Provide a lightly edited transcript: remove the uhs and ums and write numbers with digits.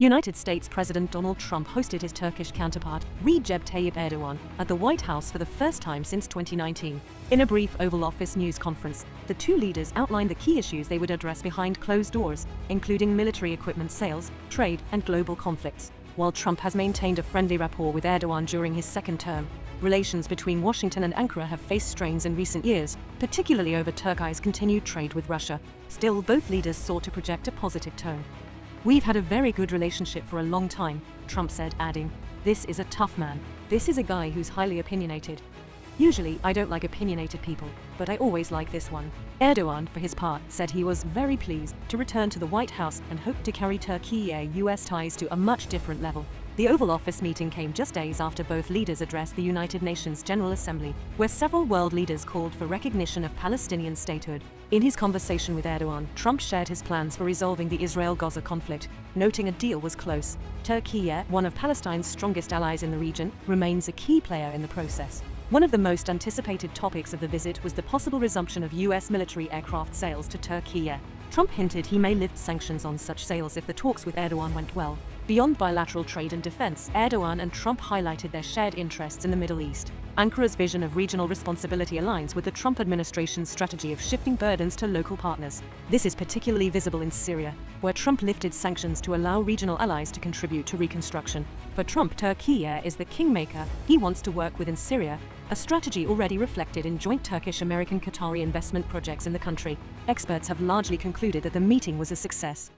United States President Donald Trump hosted his Turkish counterpart, Recep Tayyip Erdogan, at the White House for the first time since 2019. In a brief Oval Office news conference, the two leaders outlined the key issues they would address behind closed doors, including military equipment sales, trade, and global conflicts. While Trump has maintained a friendly rapport with Erdogan during his second term, relations between Washington and Ankara have faced strains in recent years, particularly over Turkey's continued trade with Russia. Still, both leaders sought to project a positive tone. "We've had a very good relationship for a long time," Trump said, adding, "This is a tough man. This is a guy who's highly opinionated. Usually, I don't like opinionated people, but I always like this one." Erdogan, for his part, said he was very pleased to return to the White House and hoped to carry Turkey-US ties to a much different level. The Oval Office meeting came just days after both leaders addressed the United Nations General Assembly, where several world leaders called for recognition of Palestinian statehood. In his conversation with Erdogan, Trump shared his plans for resolving the Israel-Gaza conflict, noting a deal was close. Turkey, one of Palestine's strongest allies in the region, remains a key player in the process. One of the most anticipated topics of the visit was the possible resumption of U.S. military aircraft sales to Turkey. Trump hinted he may lift sanctions on such sales if the talks with Erdogan went well. Beyond bilateral trade and defense, Erdogan and Trump highlighted their shared interests in the Middle East. Ankara's vision of regional responsibility aligns with the Trump administration's strategy of shifting burdens to local partners. This is particularly visible in Syria, where Trump lifted sanctions to allow regional allies to contribute to reconstruction. For Trump, Turkey is the kingmaker. He wants to work within Syria, a strategy already reflected in joint Turkish-American-Qatari investment projects in the country. Experts have largely concluded that the meeting was a success.